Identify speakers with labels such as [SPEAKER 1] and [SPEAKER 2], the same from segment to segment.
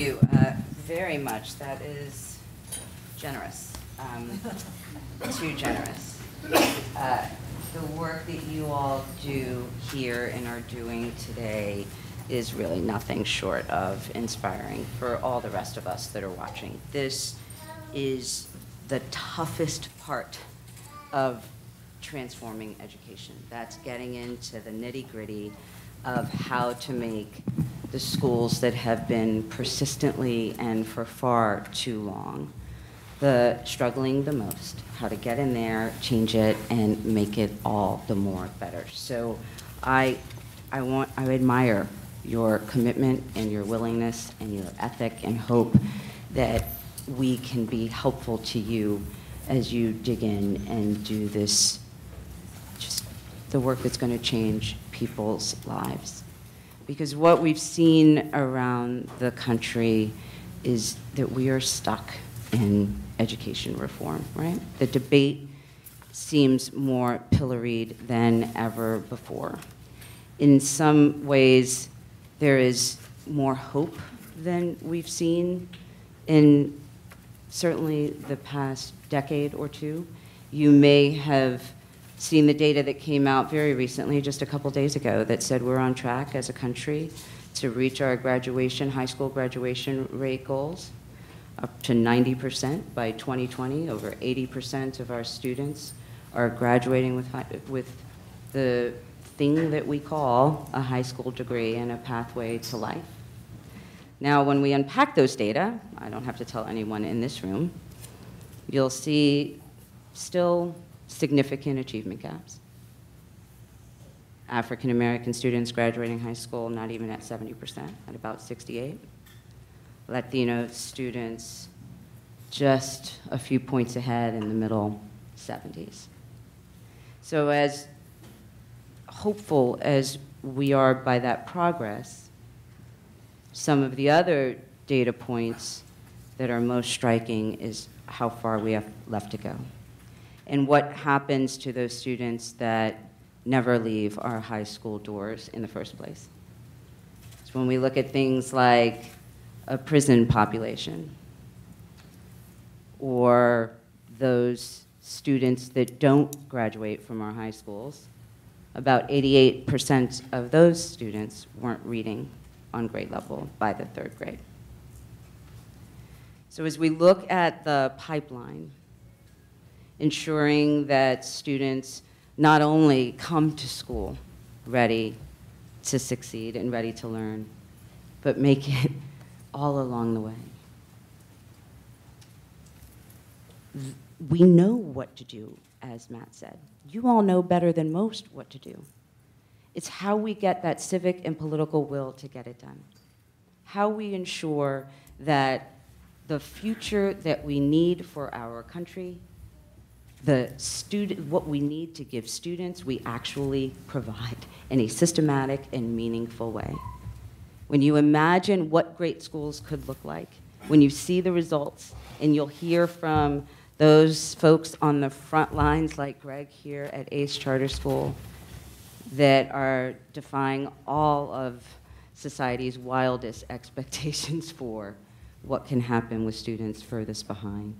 [SPEAKER 1] you very much. That is generous, too generous. The work that you all do here and are doing today is really nothing short of inspiring for all the rest of us that are watching. This is the toughest part of transforming education. That's getting into the nitty-gritty of how to make the schools that have been persistently and for far too long struggling the most, how to get in there, change it, and make it all the more better. So I admire your commitment and your willingness and your ethic, and hope that we can be helpful to you as you dig in and do this, just the work that's going to change people's lives. Because what we've seen around the country is that we are stuck in education reform, right? The debate seems more pilloried than ever before. In some ways, there is more hope than we've seen in certainly the past decade or two. You may have seen the data that came out very recently, just a couple days ago, that said we're on track as a country to reach our high school graduation rate goals, up to 90% by 2020. Over 80% of our students are graduating with the thing that we call a high school degree and a pathway to life. Now, when we unpack those data, I don't have to tell anyone in this room, you'll see still significant achievement gaps. African American students graduating high school not even at 70%, at about 68%. Latino students just a few points ahead in the middle 70s. So as hopeful as we are by that progress, some of the other data points that are most striking is how far we have left to go, and what happens to those students that never leave our high school doors in the first place. So when we look at things like a prison population, or those students that don't graduate from our high schools, about 88% of those students weren't reading on grade level by the third grade. So as we look at the pipeline, ensuring that students not only come to school ready to succeed and ready to learn, but make it all along the way. We know what to do, as Matt said. You all know better than most what to do. It's how we get that civic and political will to get it done. How we ensure that the future that we need for our country, what we need to give students, we actually provide in a systematic and meaningful way. When you imagine what great schools could look like, when you see the results, and you'll hear from those folks on the front lines like Greg here at ACE Charter School that are defying all of society's wildest expectations for what can happen with students furthest behind.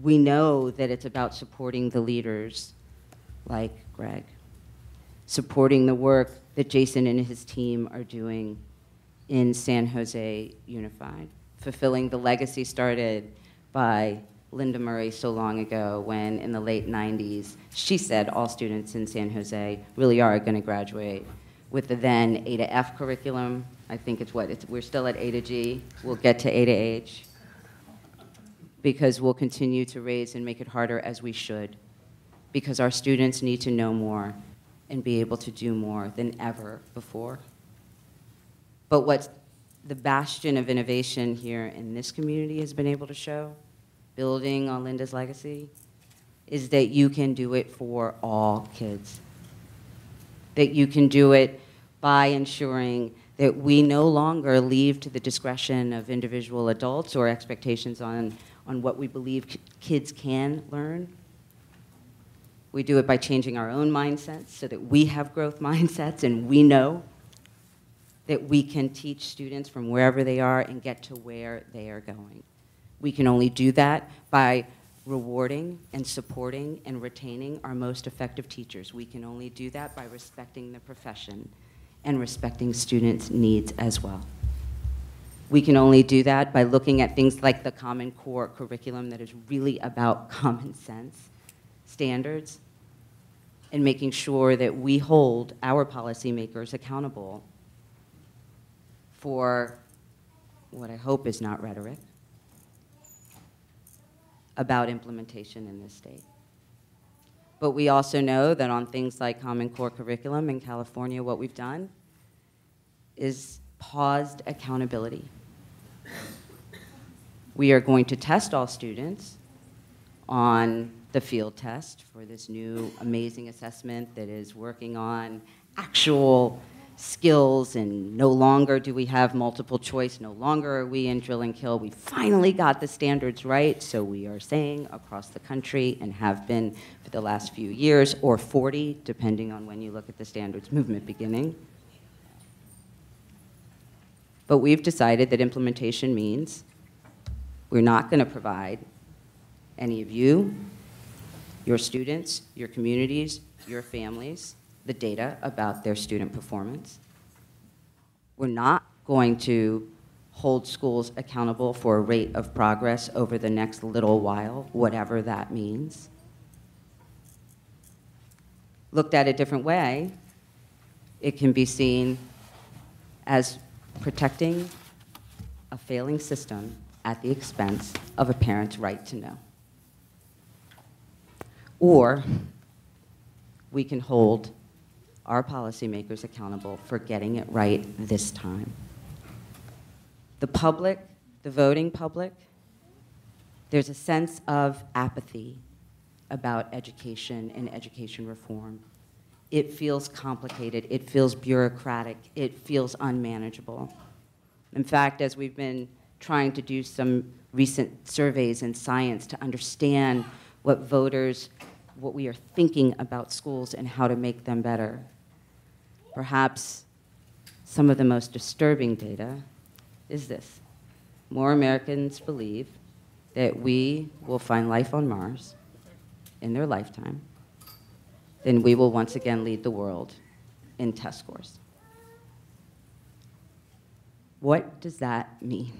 [SPEAKER 1] We know that it's about supporting the leaders like Greg, supporting the work that Jason and his team are doing in San Jose Unified, fulfilling the legacy started by Linda Murray so long ago when, in the late 90s, she said all students in San Jose really are going to graduate with the then A to F curriculum. I think we're still at A to G. We'll get to A to H, because we'll continue to raise and make it harder, as we should, because our students need to know more and be able to do more than ever before. But what the bastion of innovation here in this community has been able to show, building on Linda's legacy, is that you can do it for all kids. That you can do it by ensuring that we no longer leave to the discretion of individual adults or expectations on what we believe kids can learn. We do it by changing our own mindsets so that we have growth mindsets, and we know that we can teach students from wherever they are and get to where they are going. We can only do that by rewarding and supporting and retaining our most effective teachers. We can only do that by respecting the profession and respecting students' needs as well. We can only do that by looking at things like the Common Core curriculum that is really about common sense standards and making sure that we hold our policymakers accountable for what I hope is not rhetoric about implementation in this state. But we also know that on things like Common Core curriculum in California, what we've done is paused accountability. We are going to test all students on the field test for this new amazing assessment that is working on actual skills, and no longer do we have multiple choice, no longer are we in drill and kill. We finally got the standards right, so we are saying across the country, and have been for the last few years, or 40, depending on when you look at the standards movement beginning. But we've decided that implementation means we're not going to provide any of you, your students, your communities, your families, the data about their student performance. We're not going to hold schools accountable for a rate of progress over the next little while, whatever that means. Looked at a different way, it can be seen as protecting a failing system at the expense of a parent's right to know. Or we can hold our policymakers accountable for getting it right this time. The public, the voting public, there's a sense of apathy about education and education reform. It feels complicated, it feels bureaucratic, it feels unmanageable. In fact, as we've been trying to do some recent surveys in science to understand what we are thinking about schools and how to make them better, perhaps some of the most disturbing data is this. More Americans believe that we will find life on Mars in their lifetime than we will once again lead the world in test scores. What does that mean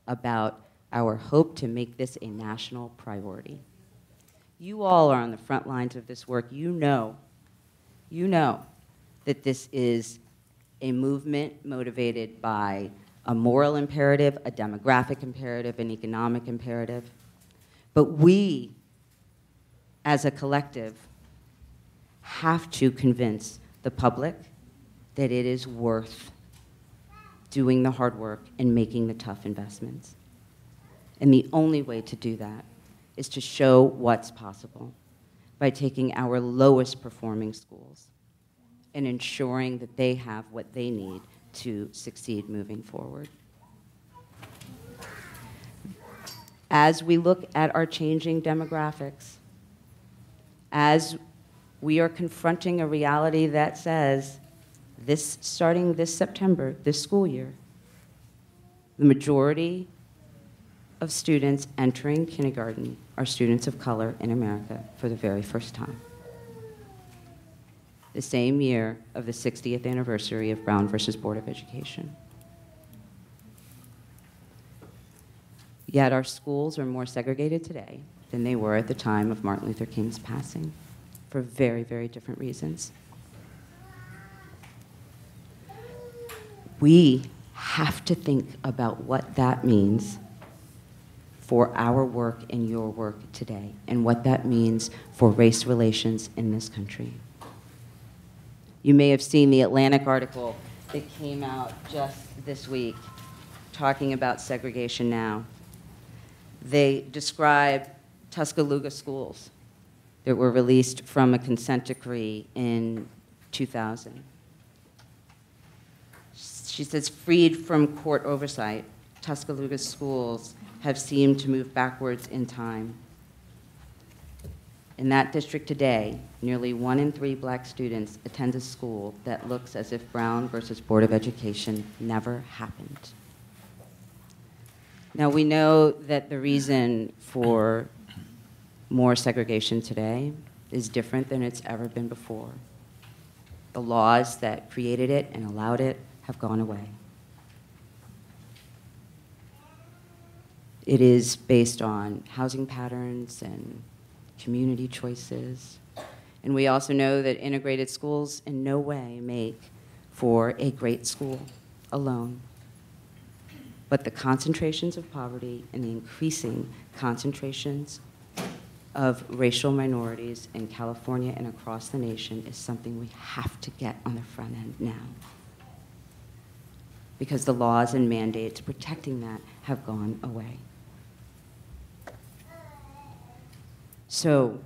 [SPEAKER 1] about our hope to make this a national priority? You all are on the front lines of this work. You know that this is a movement motivated by a moral imperative, a demographic imperative, an economic imperative. But we, as a collective, have to convince the public that it is worth doing the hard work and making the tough investments. And the only way to do that is to show what's possible by taking our lowest performing schools and ensuring that they have what they need to succeed moving forward. As we look at our changing demographics, as we are confronting a reality that says, starting this September, this school year, the majority of students entering kindergarten are students of color in America for the very first time. The same year of the 60th anniversary of Brown versus Board of Education. Yet our schools are more segregated today than they were at the time of Martin Luther King's passing, for very, very different reasons. We have to think about what that means for our work and your work today, and what that means for race relations in this country. You may have seen the Atlantic article that came out just this week talking about segregation now. They describe Tuscaloosa schools that were released from a consent decree in 2000. She says, freed from court oversight, Tuscaloosa schools have seemed to move backwards in time. In that district today, nearly 1 in 3 black students attend a school that looks as if Brown versus Board of Education never happened. Now, we know that the reason for more segregation today is different than it's ever been before. The laws that created it and allowed it have gone away. It is based on housing patterns and community choices. And we also know that integrated schools in no way make for a great school alone. But the concentrations of poverty and the increasing concentrations of racial minorities in California and across the nation is something we have to get on the front end now. Because the laws and mandates protecting that have gone away. So,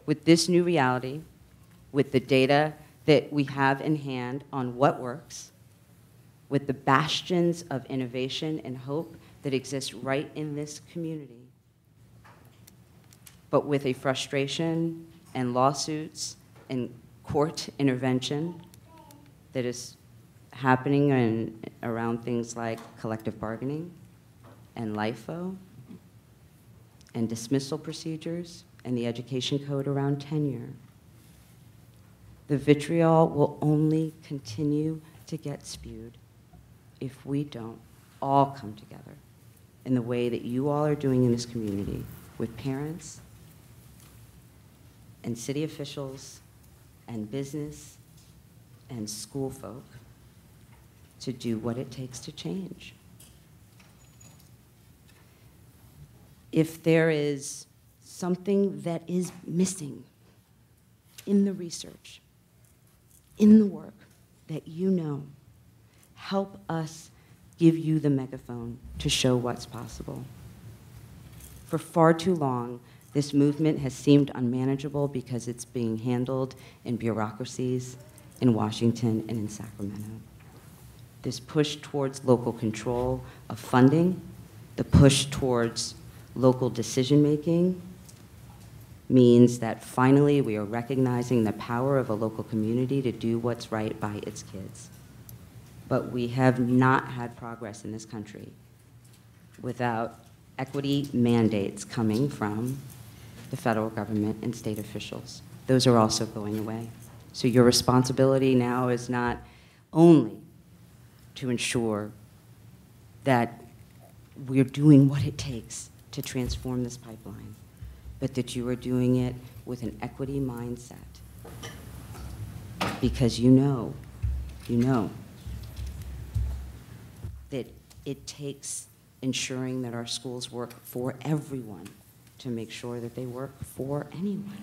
[SPEAKER 1] with this new reality, with the data that we have in hand on what works, with the bastions of innovation and hope that exist right in this community, but with a frustration and lawsuits and court intervention that is happening around things like collective bargaining and LIFO and dismissal procedures and the education code around tenure. The vitriol will only continue to get spewed if we don't all come together in the way that you all are doing in this community with parents and city officials and business and school folk to do what it takes to change. If there is something that is missing in the research, in the work that you know, help us give you the megaphone to show what's possible. For far too long, this movement has seemed unmanageable because it's being handled in bureaucracies in Washington and in Sacramento. This push towards local control of funding, the push towards local decision-making, means that finally we are recognizing the power of a local community to do what's right by its kids. But we have not had progress in this country without equity mandates coming from the federal government and state officials. Those are also going away. So your responsibility now is not only to ensure that we're doing what it takes to transform this pipeline, but that you are doing it with an equity mindset. Because you know that it takes ensuring that our schools work for everyone to make sure that they work for anyone.